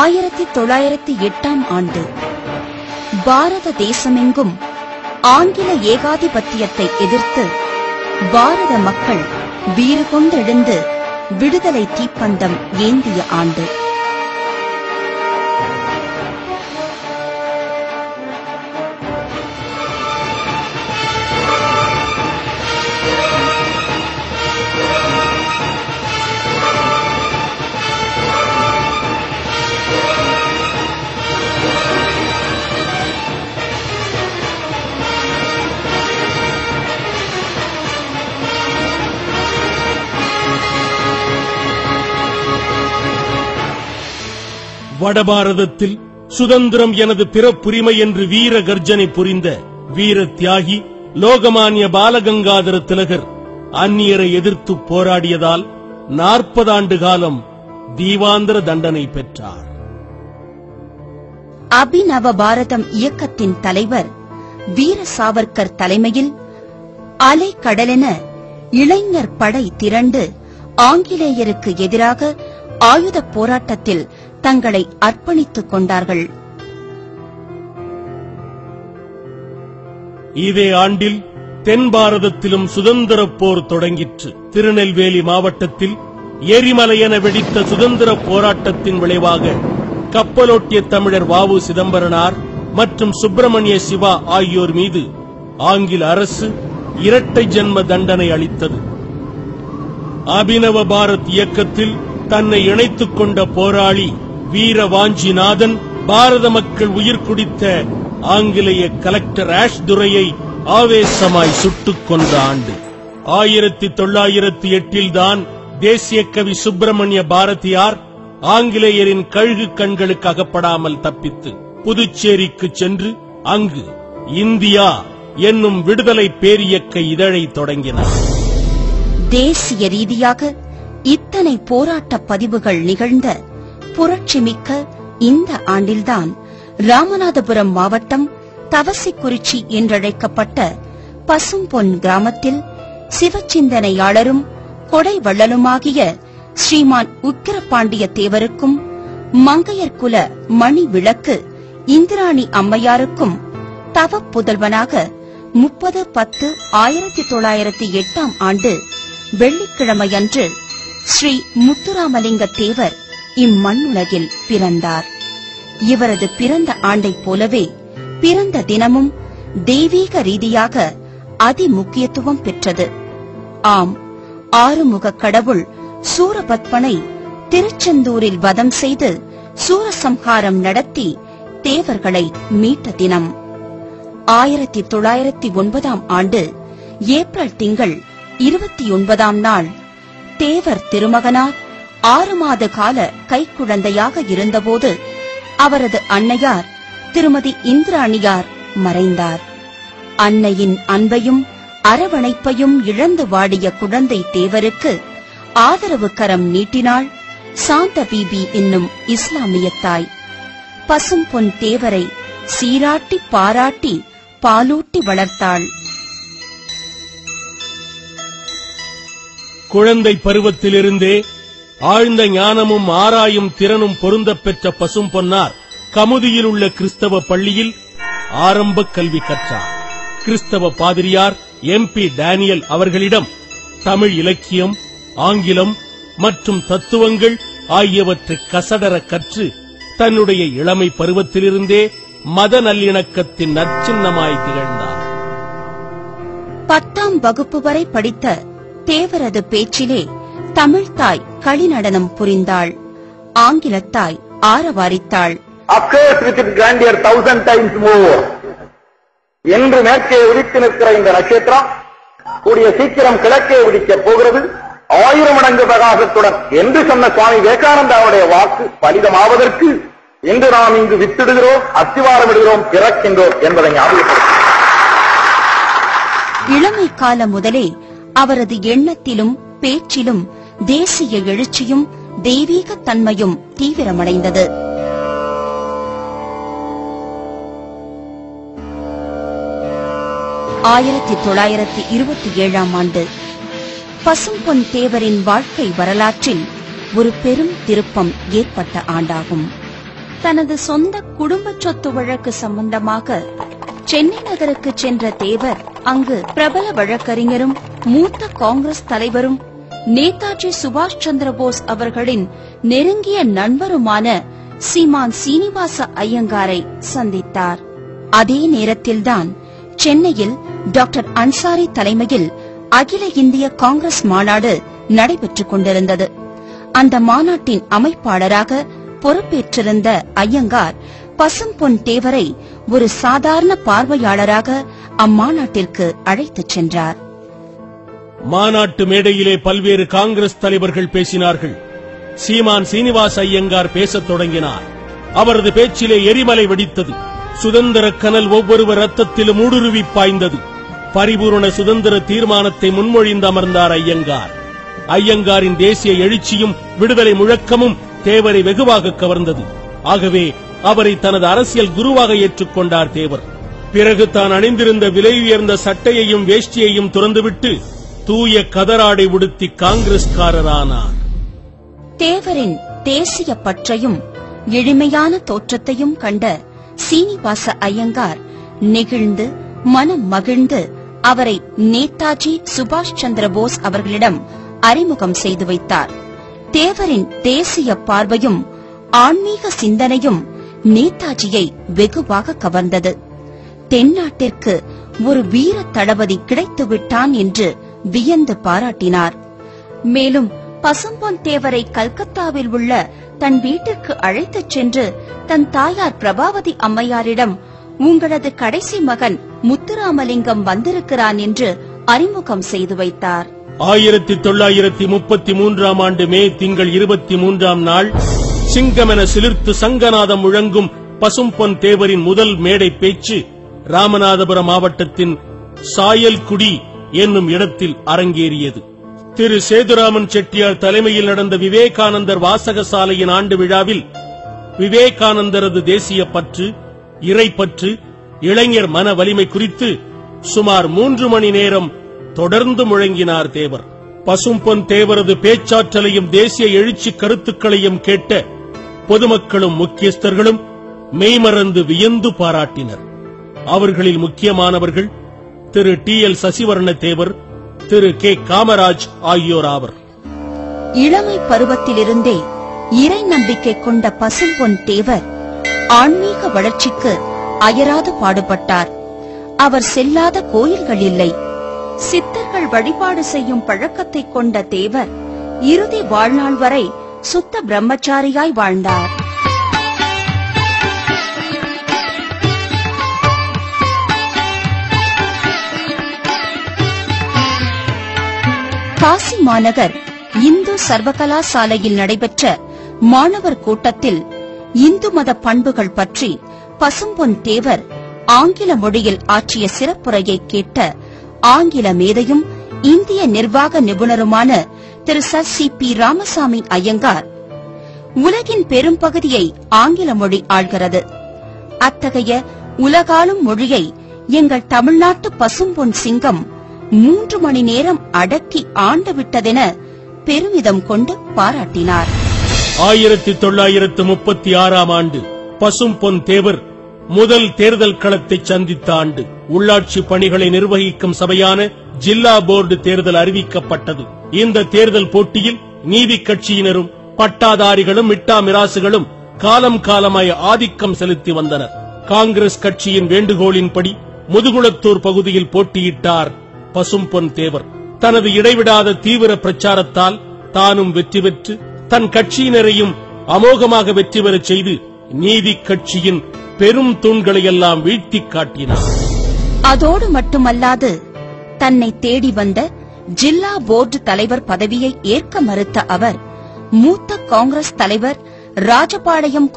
1908 ஆண்டு பாரத தேசமெங்கும் ஆங்கில ஏகாதிபத்தியத்தை எதிர்த்து பாரத மக்கள் வீறு கொண்டெழுந்து விடுதலை தீப்பந்தம் ஏந்திய ஆண்டு. வடபாரதத்தில் சுதந்திரம் எனது பிறப்புரிமை என்று வீர கர்ஜனை புரிந்த வீர தியாகி லோகமானிய பாலகங்காதர திலகர் அந்நியரை எதிர்த்து போராடியதால் 40 ஆண்டு காலம் தீவாந்திர தண்டனை பெற்றார். அபிநவ பாரதம் இயக்கத்தின் தலைவர் வீர சாவர்கர் தலைமையில் அலை கடலென இளைஞர் படை திரண்டு ஆங்கிலேயருக்கு எதிராக ஆயுத போராட்டத்தில் தங்களை அர்ப்பணித்துக் கொண்டார்கள். இதே ஆண்டில் தென் பாரதத்திலும் சுதந்திர போர் தொடங்கிற்று. திருநெல்வேலி மாவட்டத்தில் எரிமலை என வெடித்த சுதந்திர போராட்டத்தின் விளைவாக கப்பலோட்டிய தமிழர் வ.உ. சிதம்பரனார் மற்றும் சுப்பிரமணிய சிவா ஆகியோர் மீது ஆங்கில அரசு இரட்டை ஜென்ம தண்டனை அளித்தது. அபிநவ பாரத் இயக்கத்தில் தன்னை இணைத்துக் கொண்ட போராளி வீர வாஞ்சிநாதன் பாரத மக்கள் உயிர் குடித்த ஆங்கிலேய கலெக்டர் ஆஷ்துரையை ஆவேசமாய் சுட்டுக் கொண்ட ஆண்டு 1908 தான் தேசிய கவி சுப்பிரமணிய பாரதியார் ஆங்கிலேயரின் கழுகு கண்களுக்கு அகப்படாமல் தப்பித்து புதுச்சேரிக்கு சென்று அங்கு இந்தியா என்னும் விடுதலை பேரியக்க இதழை தொடங்கினார். தேசிய ரீதியாக இத்தனை போராட்ட பதிவுகள் நிகழ்ந்த புரட்சிமிக்க இந்த ஆண்டில்தான் ராமநாதபுரம் மாவட்டம் தவசிக்குறிச்சி என்றழைக்கப்பட்ட பசும்பொன் கிராமத்தில் சிவச்சிந்தனையாளரும் கொடை வள்ளலுமாகிய ஸ்ரீமான் உக்கிரபாண்டிய தேவருக்கும் மங்கையர்குல மணி விளக்கு இந்திராணி அம்மையாருக்கும் தவ புதல்வனாக 30/10/1908 ஆண்டு வெள்ளிக்கிழமையன்று ஸ்ரீ முத்துராமலிங்க தேவர் இம்மண்ணுலகில் பிறந்தார். இவரது பிறந்த ஆண்டைப் போலவே பிறந்த தினமும் தெய்வீக ரீதியாக அதிமுக்கியத்துவம் பெற்றது. ஆம், ஆறுமுக கடவுள் சூரபத்மனை திருச்செந்தூரில் வதம் செய்து சூரசம்ஹாரம் நடத்தி தேவர்களை மீட்ட தினம் 1909 ஆண்டு ஏப்ரல் திங்கள் 29 நாள் தேவர் திருமகனார் 6 மாத கால கைக்குழந்தையாக இருந்தபோது அவரது அன்னையார் திருமதி இந்திராணியார் மறைந்தார். அன்னையின் அன்பையும் அரவணைப்பையும் இழந்து வாடிய குழந்தை தேவருக்கு ஆதரவு கரம் நீட்டினாள் சாந்த பீபி என்னும் இஸ்லாமிய தாய். பசும்பொன் தேவரை சீராட்டி பாராட்டி பாலூட்டி வளர்த்தாள். குழந்தை பருவத்திலிருந்தே ஆழ்ந்த ஞானமும் ஆராயும் திறனும் பொருந்தப் பெற்ற பசும்பொன்னார் கமுதியில் உள்ள கிறிஸ்தவ பள்ளியில் ஆரம்ப கல்வி கற்றார். கிறிஸ்தவ பாதிரியார் MP டேனியல் அவர்களிடம் தமிழ் இலக்கியம், ஆங்கிலம் மற்றும் தத்துவங்கள் ஆகியவற்றை கசடர கற்று தன்னுடைய இளமை பருவத்திலிருந்தே மத நல்லிணக்கத்தின் நற்சின்னமாய் திகழ்ந்தார். 10ஆம் வகுப்பு வரை படித்த தேவரது பேச்சிலே தமிழ்தாய் களிநடனம் புரிந்தாள். ஆங்கிலத்தாய் ஆரவாரித்தாள். என்று மேற்கே உதித்து நிற்கிற இந்த நட்சத்திரம் கூடிய சீக்கிரம் கிழக்கே உதிக்கப் போகிறது 1000 மடங்கு பிரகாசத்துடன் என்று சொன்ன சுவாமி விவேகானந்தாவுடைய வாக்கு பலிதமாவதற்கு இன்று நாம் இங்கு வித்திடுகிறோம், அஸ்திவாரமிடுகிறோம், பிறக்கின்றோம் என்பதை ஞாபகப்படுத்தும். இளமை காலம் முதலே அவரது எண்ணத்திலும் பேச்சிலும் தேசிய எழுச்சியும் தெய்வீக தன்மையும் தீவிரமடைந்தது. ஆண்டு பசும்பொன் தேவரின் வாழ்க்கை வரலாற்றில் ஒரு பெரும் திருப்பம் ஏற்பட்ட ஆண்டாகும். தனது சொந்த குடும்ப சொத்து வழக்கு சம்பந்தமாக சென்னை நகருக்கு சென்ற தேவர் அங்கு பிரபல வழக்கறிஞரும் மூத்த காங்கிரஸ் தலைவரும் நேதாஜி சுபாஷ் சந்திர போஸ் அவர்களின் நெருங்கிய நண்பருமான சீமான் சீனிவாச ஐயங்காரை சந்தித்தார். அதே நேரத்தில்தான் சென்னையில் டாக்டர் அன்சாரி தலைமையில் அகில இந்திய காங்கிரஸ் மாநாடு நடைபெற்றுக் கொண்டிருந்தது. அந்த மாநாட்டின் அமைப்பாளராக பொறுப்பேற்றிருந்த ஐயங்கார் பசும்பொன் தேவரை ஒரு சாதாரண பார்வையாளராக அம்மாநாட்டிற்கு அழைத்துச் சென்றார். மாநாட்டு மேடையிலே பல்வேறு காங்கிரஸ் தலைவர்கள் பேசினார்கள். சீமான் சீனிவாச ஐயங்கார் பேசத் தொடங்கினார். அவரது பேச்சிலே எரிமலை வெடித்தது. சுதந்திர கனல் ஒவ்வொருவர் ரத்தத்திலும் ஊடுருவி பாய்ந்தது. பரிபூரண சுதந்திர தீர்மானத்தை முன்மொழிந்து அமர்ந்தார் ஐயங்கார். ஐயங்காரின் தேசிய எழுச்சியும் விடுதலை முழக்கமும் தேவரை வெகுவாக கவர்ந்தது. ஆகவே அவரை தனது அரசியல் குருவாக ஏற்றுக்கொண்டார் தேவர். பிறகு தான் அணிந்திருந்த விலை உயர்ந்த சட்டையையும் வேஷ்டியையும் துறந்துவிட்டு தூய கதராடை உடுத்தி காங்கிரஸ்காரரானார். தேவரின் தேசிய பற்றையும் எளிமையான தோற்றத்தையும் கண்ட சீனிவாச ஐயங்கார் நெகிழ்ந்து மனம் மகிழ்ந்து அவரை நேதாஜி சுபாஷ் சந்திர போஸ் அவர்களிடம் அறிமுகம் செய்து வைத்தார். தேவரின் தேசிய பார்வையும் ஆன்மீக சிந்தனையும் நேதாஜியை வெகுவாக கவர்ந்தது. தென்னாட்டிற்கு ஒரு வீர தளபதி கிடைத்துவிட்டான் என்று வியந்து பாராட்டினார். மேலும் பசும்பொன் தேவரை கல்கத்தாவில் உள்ள தன் வீட்டிற்கு அழைத்துச் சென்று தன் தாயார் பிரபாவதி அம்மையாரிடம் உங்களது கடைசி மகன் முத்துராமலிங்கம் வந்திருக்கிறான் என்று அறிமுகம் செய்து வைத்தார். 1933 ஆண்டு மே திங்கள் 23 நாள் சிங்கமென சிலிர்த்து சங்கநாதம் முழங்கும் பசும்பொன் தேவரின் முதல் மேடை பேச்சு ராமநாதபுரம் மாவட்டத்தின் சாயல்குடி என்னும் இடத்தில் அரங்கேறியது. திரு சேதுராமன் செட்டியார் தலைமையில் நடந்த விவேகானந்தர் வாசக சாலையின் ஆண்டு விழாவில் விவேகானந்தரது தேசிய பற்று, இறைப்பற்று, இளைஞர் மன வலிமை குறித்து சுமார் 3 மணி நேரம் தொடர்ந்து முழங்கினார் தேவர். பசும்பொன் தேவரது பேச்சாற்றலையும் தேசிய எழுச்சி கருத்துக்களையும் கேட்ட பொதுமக்களும் முக்கியஸ்தர்களும் மெய்மறந்து வியந்து பாராட்டினர். அவர்களில் முக்கியமானவர்கள் திரு டி.எல். சசிவர்ண தேவர், திரு கே. காமராஜ் ஆகியோர் ஆவர். இளமை பருவத்திலிருந்தே இறை நம்பிக்கை கொண்ட பசும்பொன் தேவர் ஆன்மீக வளர்ச்சிக்கு அயராது பாடுபட்டார். அவர் செல்லாத கோயில்கள் இல்லை. சித்தர்கள் வழிபாடு செய்யும் பழக்கத்தை கொண்ட தேவர் இறுதி வாழ்நாள் வரை சுத்த பிரம்மச்சாரியாய் வாழ்ந்தார். காசி மாநகர் இந்து சர்வகலாசாலையில் நடைபெற்ற மாணவர் கூட்டத்தில் இந்து மத பண்புகள் பற்றி பசும்பொன் தேவர் ஆங்கில மொழியில் ஆற்றிய சிறப்புரையை கேட்ட ஆங்கில மேதையும் இந்திய நிர்வாக நிபுணருமான திரு சி.பி. ராமசாமி ஐயங்கார், உலகின் பெரும்பகுதியை ஆங்கில மொழி ஆள்கிறது. அத்தகைய உலகாளும் மொழியை எங்கள் தமிழ்நாட்டு பசும்பொன் சிங்கம் 3 மணி நேரம் அடக்கி ஆண்டு விட்டதென பெருமிதம் கொண்டு பாராட்டினார். 1936 ஆண்டு பசும்பொன் தேவர் முதல் தேர்தல் களத்தை சந்தித்த ஆண்டு. உள்ளாட்சி பணிகளை நிர்வகிக்கும் சபையான ஜில்லா போர்டு தேர்தல் அறிவிக்கப்பட்டது. இந்த தேர்தல் போட்டியில் நீதி கட்சியினரும் பட்டாதாரிகளும் மிட்டா மிராசுகளும் காலம் காலமாய் ஆதிக்கம் செலுத்தி வந்தனர். காங்கிரஸ் கட்சியின் வேண்டுகோளின்படி முதுகுளத்தூர் பகுதியில் போட்டியிட்டார் பசும்பொன் தேவர். தனது இடைவிடாத தீவிர பிரச்சாரத்தால் தானும் வெற்றி பெற்று தன் கட்சியினரையும் அமோகமாக வெற்றி பெறச் செய்து நீதி கட்சியின் பெரும் தூண்களையெல்லாம் வீழ்த்திக் காட்டினார். அதோடு மட்டுமல்லாது தன்னை தேடி வந்த ஜில்லா போர்டு தலைவர் பதவியை ஏற்க மறுத்த அவர் மூத்த காங்கிரஸ் தலைவர் ராஜபாளையம்